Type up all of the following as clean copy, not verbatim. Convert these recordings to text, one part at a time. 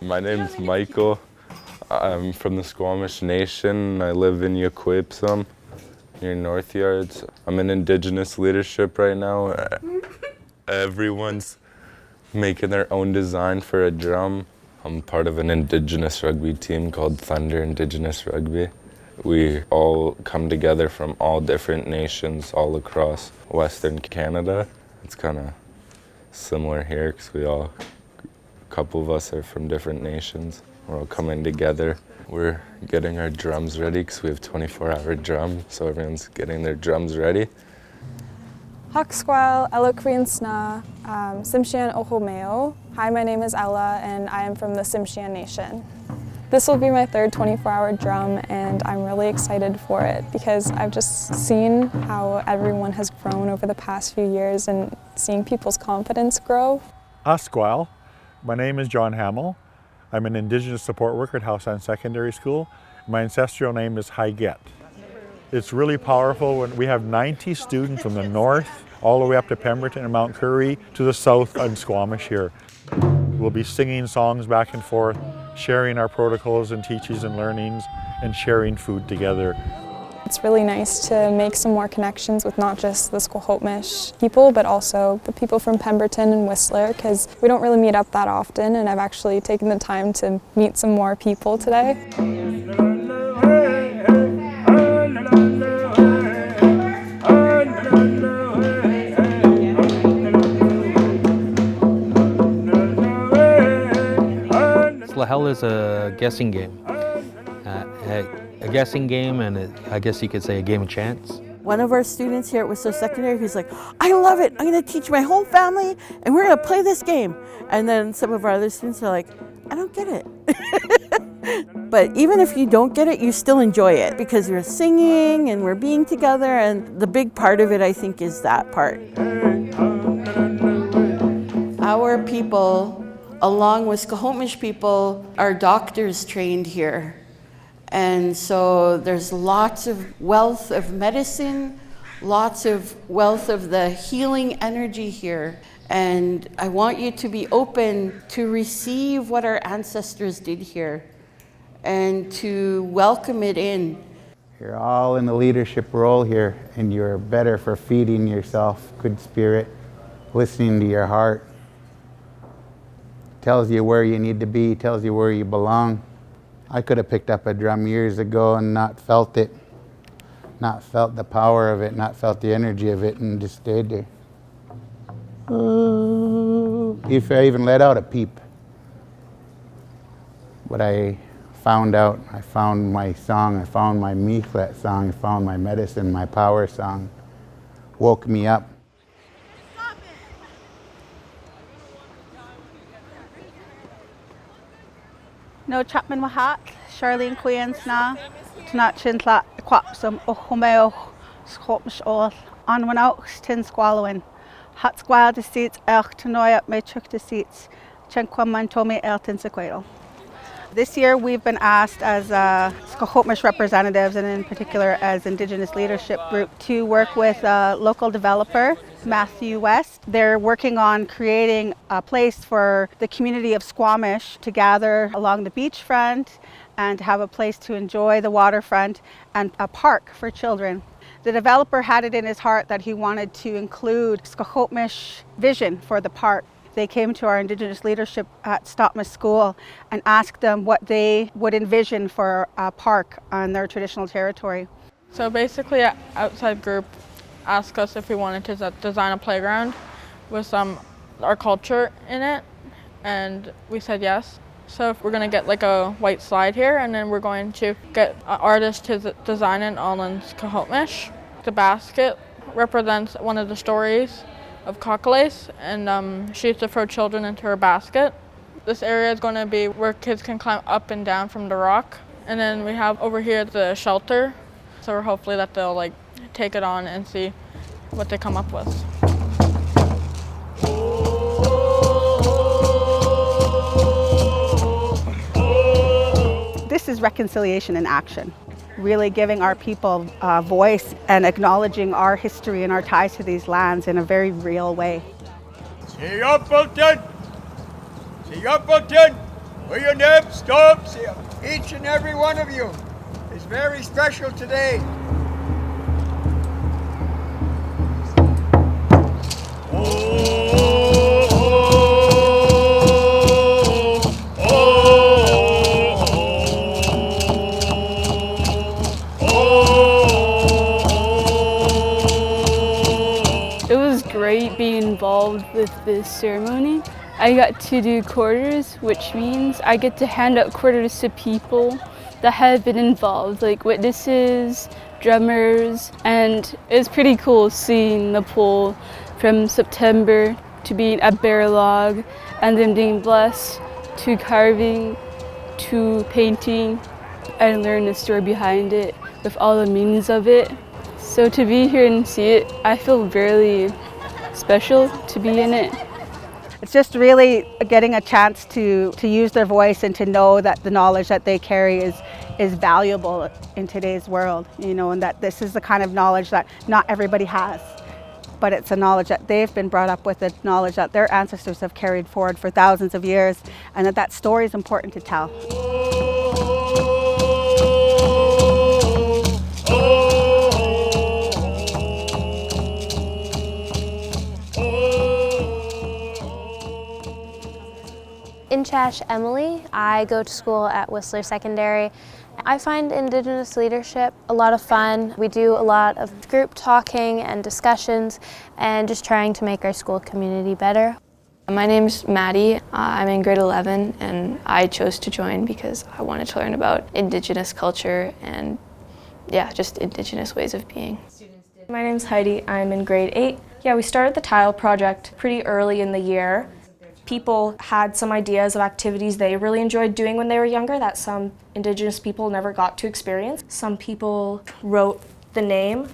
My name's Michael. I'm from the Squamish Nation. I live in Yaquipsum, near North Yards. I'm in Indigenous leadership right now. Everyone's making their own design for a drum. I'm part of an Indigenous rugby team called Thunder Indigenous Rugby. We all come together from all different nations all across Western Canada. It's kind of similar here because a couple of us are from different nations. We're all coming together. We're getting our drums ready because we have 24-hour drum, so everyone's getting their drums ready. Carswell, Sna, Tsimshian Ohomeo. Hi, my name is Ella and I am from the Tsimshian Nation. This will be my third 24-hour drum and I'm really excited for it because I've just seen how everyone has grown over the past few years and seeing people's confidence grow. Carswell, my name is John Hamill. I'm an Indigenous support worker at Howsan Secondary School. My ancestral name is Haiget. It's really powerful when we have 90 students from the north all the way up to Pemberton and Mount Currie to the south on Squamish here. We'll be singing songs back and forth, sharing our protocols and teachings and learnings, and sharing food together. It's really nice to make some more connections with not just the Squamish people, but also the people from Pemberton and Whistler, because we don't really meet up that often, and I've actually taken the time to meet some more people today. Slahel is a guessing game. A guessing game, and I guess you could say a game of chance. One of our students here at Whistler Secondary, who's like, I love it, I'm going to teach my whole family and we're going to play this game. And then some of our other students are like, I don't get it. But even if you don't get it, you still enjoy it because we're singing and we're being together, and the big part of it, I think, is that part. Our people, along with Squamish people, are doctors trained here. And so there's lots of wealth of medicine, lots of wealth of the healing energy here. And I want you to be open to receive what our ancestors did here and to welcome it in. You're all in the leadership role here, and you're better for feeding yourself good spirit, listening to your heart. Tells you where you need to be, tells you where you belong. I could have picked up a drum years ago and not felt it, not felt the power of it, not felt the energy of it, and just stayed there. If I even let out a peep. But I found my song, I found my Miklet song, I found my medicine, my power song, woke me up. No Chapman Wahak, Charlene Queensna, Tanachintla, Quapsum, Ohomeo, Squamish All, Anwanaux, Tin Squallowin, Hot Squad the seats, Elk Tanoya, Machuk the seats, Chenquamantomi, Elton Sequadal. This year we've been asked as Squamish representatives, and in particular as Indigenous Leadership Group, to work with a local developer, Matthew West. They're working on creating a place for the community of Squamish to gather along the beachfront and to have a place to enjoy the waterfront and a park for children. The developer had it in his heart that he wanted to include Squamish vision for the park. They came to our Indigenous leadership at Stopmas School and asked them what they would envision for a park on their traditional territory. So basically, an outside group asked us if we wanted to design a playground with our culture in it, and we said yes. So we're going to get like a white slide here, and then we're going to get an artist to design it all in Squamish. The basket represents one of the stories of Cockalace, and she used to throw children into her basket. This area is going to be where kids can climb up and down from the rock. And then we have over here the shelter, so we're hopefully that they'll like take it on and see what they come up with. This is reconciliation in action. Really giving our people a voice and acknowledging our history and our ties to these lands in a very real way. Will you never stop? Each and every one of you is very special today. It was great being involved with this ceremony. I got to do quarters, which means I get to hand out quarters to people that have been involved, like witnesses, drummers, and it's pretty cool seeing the pole from September to being a bear log and then being blessed to carving to painting and learn the story behind it with all the meanings of it. So to be here and see it, I feel really special to be in it. It's just really getting a chance to use their voice and to know that the knowledge that they carry is valuable in today's world, you know, and that this is the kind of knowledge that not everybody has. But it's a knowledge that they've been brought up with, a knowledge that their ancestors have carried forward for thousands of years, and that story is important to tell. Inchash Emily. I go to school at Whistler Secondary. I find Indigenous leadership a lot of fun. We do a lot of group talking and discussions and just trying to make our school community better. My name's Maddie. I'm in grade 11 and I chose to join because I wanted to learn about Indigenous culture and just Indigenous ways of being. My name's Heidi. I'm in grade 8. Yeah, we started the tile project pretty early in the year. People had some ideas of activities they really enjoyed doing when they were younger that some Indigenous people never got to experience. Some people wrote the name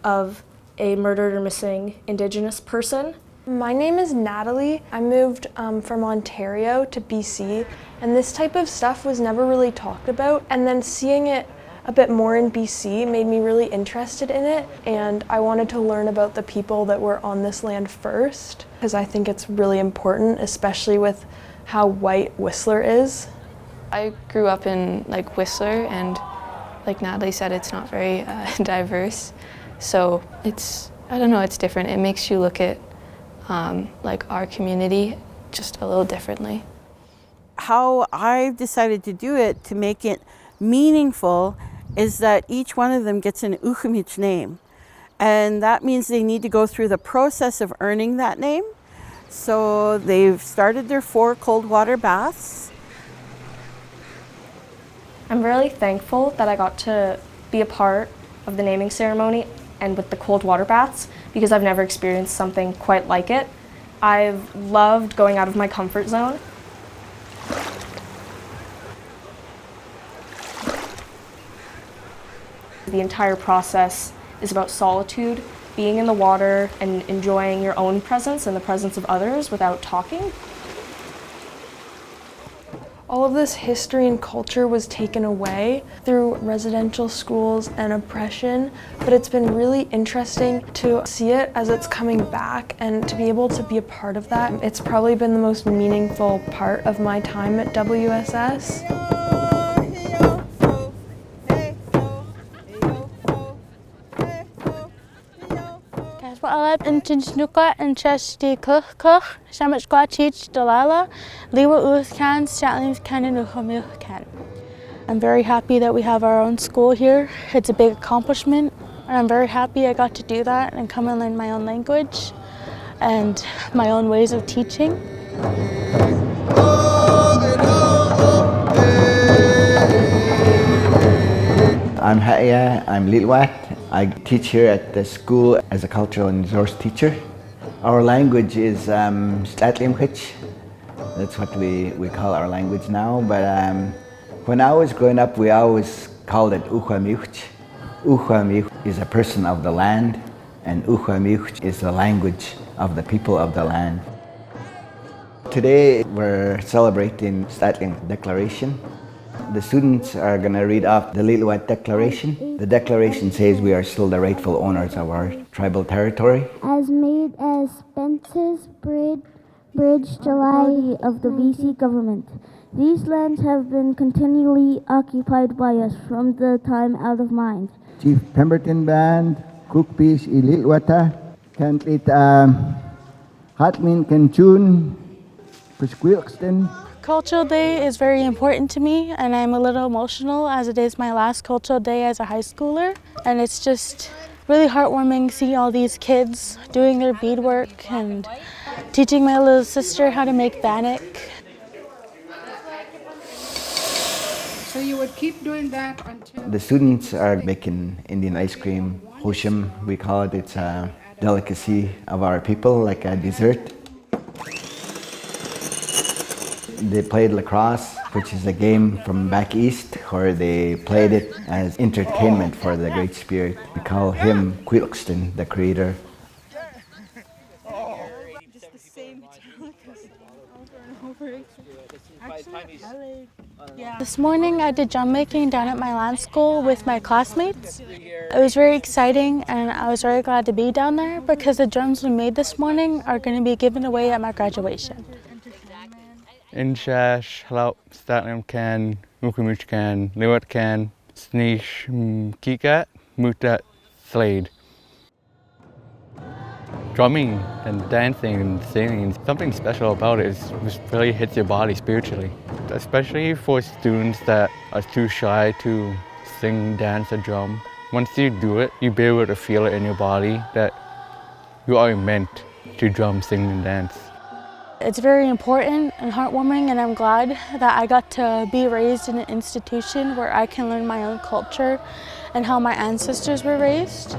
of a murdered or missing Indigenous person. My name is Natalie. I moved from Ontario to BC, and this type of stuff was never really talked about. And then seeing it a bit more in BC made me really interested in it, and I wanted to learn about the people that were on this land first, because I think it's really important, especially with how white Whistler is. I grew up in Whistler, and like Natalie said, it's not very diverse, so it's different. It makes you look at our community just a little differently. How I've decided to do it to make it meaningful is that each one of them gets an Ukhmich name. And that means they need to go through the process of earning that name. So they've started their 4 cold water baths. I'm really thankful that I got to be a part of the naming ceremony and with the cold water baths because I've never experienced something quite like it. I've loved going out of my comfort zone. The entire process is about solitude, being in the water and enjoying your own presence and the presence of others without talking. All of this history and culture was taken away through residential schools and oppression, but it's been really interesting to see it as it's coming back and to be able to be a part of that. It's probably been the most meaningful part of my time at WSS. Carswellfilm and Chesty Cook, Shamach Teach Dalala, Liwa Uthkan, Statlings Can. I'm very happy that we have our own school here. It's a big accomplishment, and I'm very happy I got to do that and come and learn my own language and my own ways of teaching. I'm Haya, I'm Lilwat. I teach here at the school as a cultural and resource teacher. Our language is Slatlimhich. That's what we call our language now. But when I was growing up, we always called it Uhuamiuch. Uhuamiuch is a person of the land, and Uhuamiuch is the language of the people of the land. Today, we're celebrating Statling Declaration. The students are going to read off the Lilwat Declaration. The declaration says we are still the rightful owners of our tribal territory. As made as fences, bridge, Bridge, July of the BC government. These lands have been continually occupied by us from the time out of mind. Chief Pemberton Band, Cookpish Ililwata, Kantlit Hatmin Kenchun, Presquilkston. Cultural Day is very important to me, and I'm a little emotional as it is my last cultural day as a high schooler. And it's just really heartwarming seeing all these kids doing their beadwork and teaching my little sister how to make bannock. So you would keep doing that until... The students are making Indian ice cream, hosham, we call it. It's a delicacy of our people, like a dessert. They played lacrosse, which is a game from back east, where they played it as entertainment for the Great Spirit. We call him Quilkston, the creator. This morning I did drum making down at my land school with my classmates. It was very exciting and I was very glad to be down there because the drums we made this morning are going to be given away at my graduation. Inshash, Halop, Statlam Can, Mukamuch Can, Liwat Can, Sneesh, Kikat, Mutat, Slade. Drumming and dancing and singing, something special about it. It just really hits your body spiritually. Especially for students that are too shy to sing, dance, or drum. Once you do it, you'll be able to feel it in your body that you are meant to drum, sing, and dance. It's very important and heartwarming, and I'm glad that I got to be raised in an institution where I can learn my own culture and how my ancestors were raised.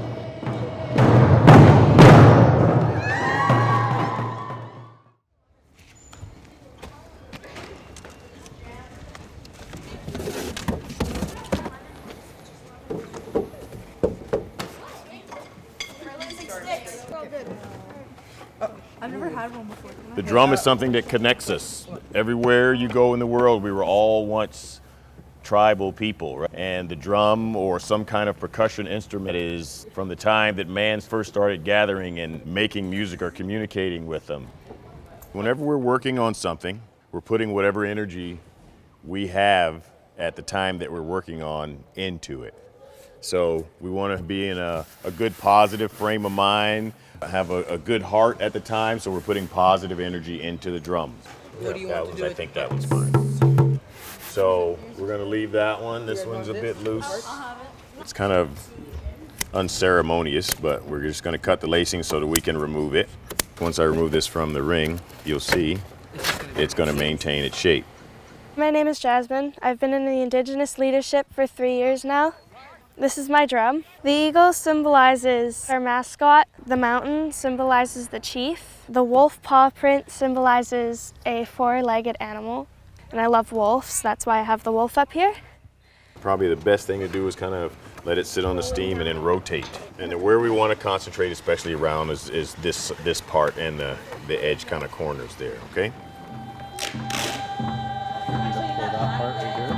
I've never had one before. The drum is something that connects us. Everywhere you go in the world, we were all once tribal people, right? And the drum or some kind of percussion instrument is from the time that man first started gathering and making music or communicating with them. Whenever we're working on something, we're putting whatever energy we have at the time that we're working on into it. So we want to be in a good positive frame of mind, have a good heart at the time, so we're putting positive energy into the drums. What do you want to do? I think that was fine. So we're going to leave that one. This one's a bit loose. It's kind of unceremonious, but we're just going to cut the lacing so that we can remove it. Once I remove this from the ring, you'll see it's going to maintain its shape. My name is Jasmine. I've been in the Indigenous leadership for 3 years now. This is my drum. The eagle symbolizes our mascot. The mountain symbolizes the chief. The wolf paw print symbolizes a four-legged animal. And I love wolves, that's why I have the wolf up here. Probably the best thing to do is kind of let it sit on the steam and then rotate. And then where we want to concentrate, especially around, is this part and the edge kind of corners there, okay? That part right here. So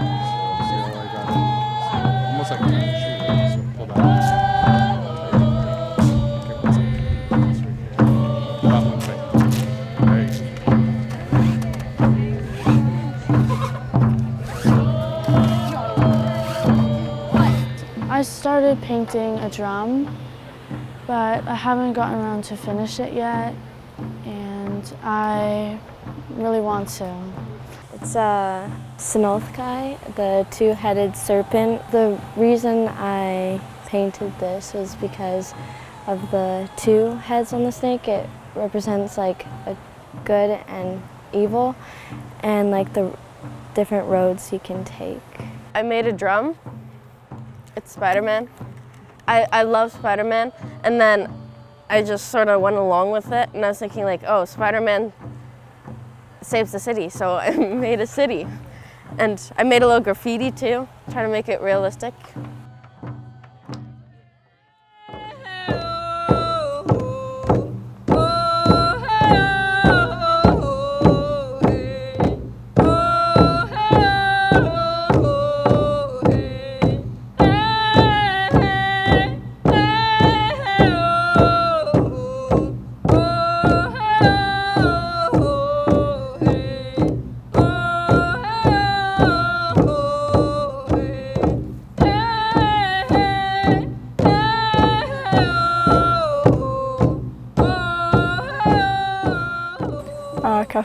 see how I got it? Almost like a shoe. So pull that out. I started painting a drum, but I haven't gotten around to finish it yet, and I really want to. It's a Sinolthkai, the two-headed serpent. The reason I painted this was because of the two heads on the snake. It represents like a good and evil, and like the different roads you can take. I made a drum. It's Spider-Man. I love Spider-Man, and then I just sort of went along with it, and I was thinking like, oh, Spider-Man saves the city, so I made a city. And I made a little graffiti too, trying to make it realistic.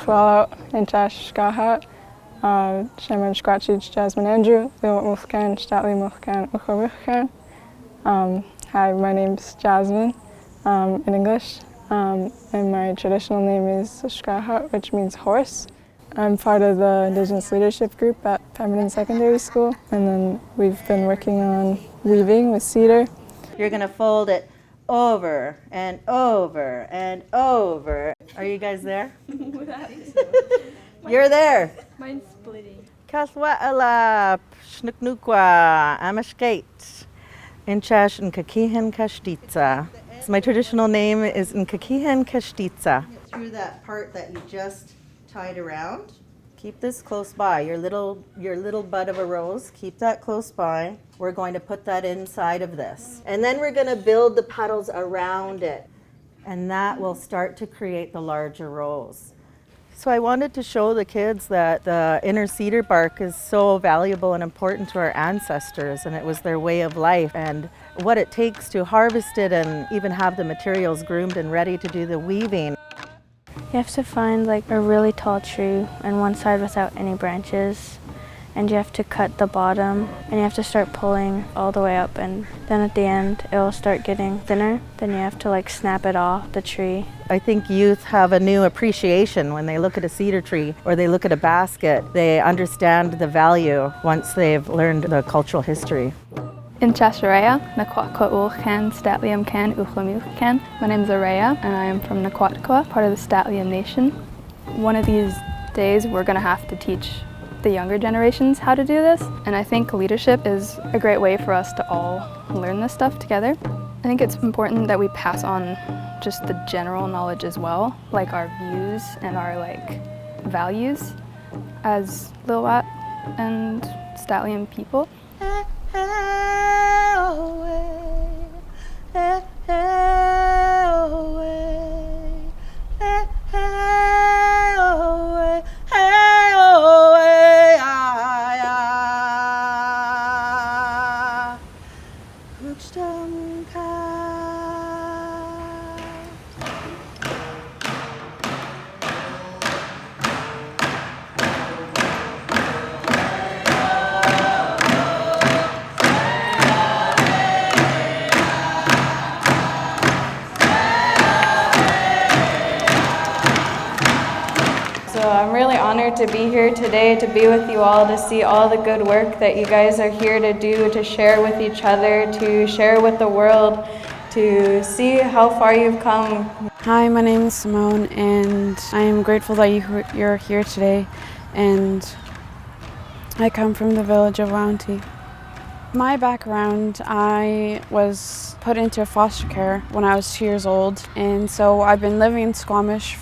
Carswellfilm.ca in Chashkahat, Shaman Squatchich Jasmine Andrew, Lil Muthkan, Statli Muthkan, Uchamuthkan. Hi, my name's Jasmine in English, and my traditional name is Shkahat, which means horse. I'm part of the Indigenous leadership group at Pemberton Secondary School, and then we've been working on weaving with cedar. You're going to fold it over and over and over. Are you guys there? You're there. Mine's splitting. Carswellfilm, Shnuknukwa, Amashkate, Inchash and Kakihan Kashtitsa. My traditional name is Nkakihan Kashtitsa. Through that part that you just tied around. Keep this close by, your little bud of a rose, keep that close by. We're going to put that inside of this. And then we're going to build the petals around it. And that will start to create the larger rose. So I wanted to show the kids that the inner cedar bark is so valuable and important to our ancestors, and it was their way of life, and what it takes to harvest it and even have the materials groomed and ready to do the weaving. You have to find like a really tall tree on one side without any branches, and you have to cut the bottom, and you have to start pulling all the way up, and then at the end it will start getting thinner. Then you have to like snap it off the tree. I think youth have a new appreciation when they look at a cedar tree or they look at a basket. They understand the value once they've learned the cultural history. In Chasharaya, Nakwatkwa'ulkan, Statliamkan, Uchlamulkan. My name's Araya, and I am from Nakwatqua, part of the Statliam Nation. One of these days we're going to have to teach the younger generations how to do this, and I think leadership is a great way for us to all learn this stuff together. I think it's important that we pass on just the general knowledge as well, like our views and our values as Lilwat and Statliam people. So I'm really honored to be here today, to be with you all, to see all the good work that you guys are here to do, to share with each other, to share with the world, to see how far you've come. Hi, my name is Simone, and I am grateful that you're here today, and I come from the village of Waunti. My background, I was put into foster care when I was 2 years old, and so I've been living in Squamish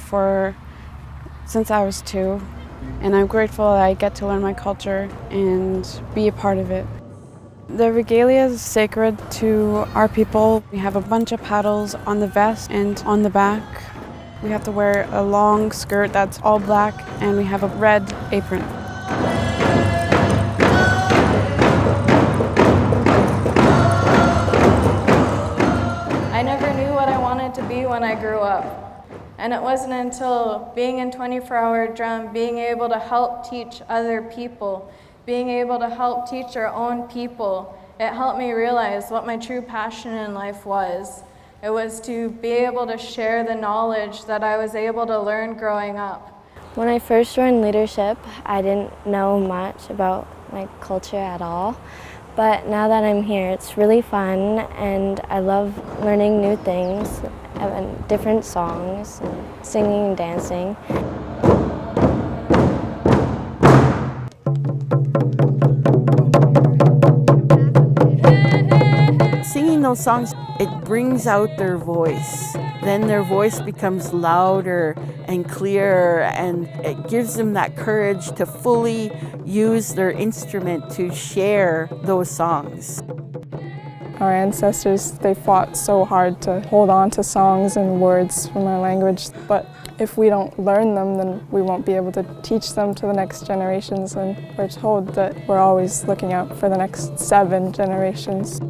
since I was 2, and I'm grateful that I get to learn my culture and be a part of it. The regalia is sacred to our people. We have a bunch of paddles on the vest and on the back. We have to wear a long skirt that's all black, and we have a red apron. I never knew what I wanted to be when I grew up. And it wasn't until being in 24-hour drum, being able to help teach other people, being able to help teach our own people, it helped me realize what my true passion in life was. It was to be able to share the knowledge that I was able to learn growing up. When I first joined leadership, I didn't know much about my culture at all. But now that I'm here, it's really fun, and I love learning new things, and different songs, and singing and dancing. Singing those songs, it brings out their voice. Then their voice becomes louder and clearer, and it gives them that courage to fully use their instrument to share those songs. Our ancestors, they fought so hard to hold on to songs and words from our language, but if we don't learn them, then we won't be able to teach them to the next generations, and we're told that we're always looking out for the next 7 generations.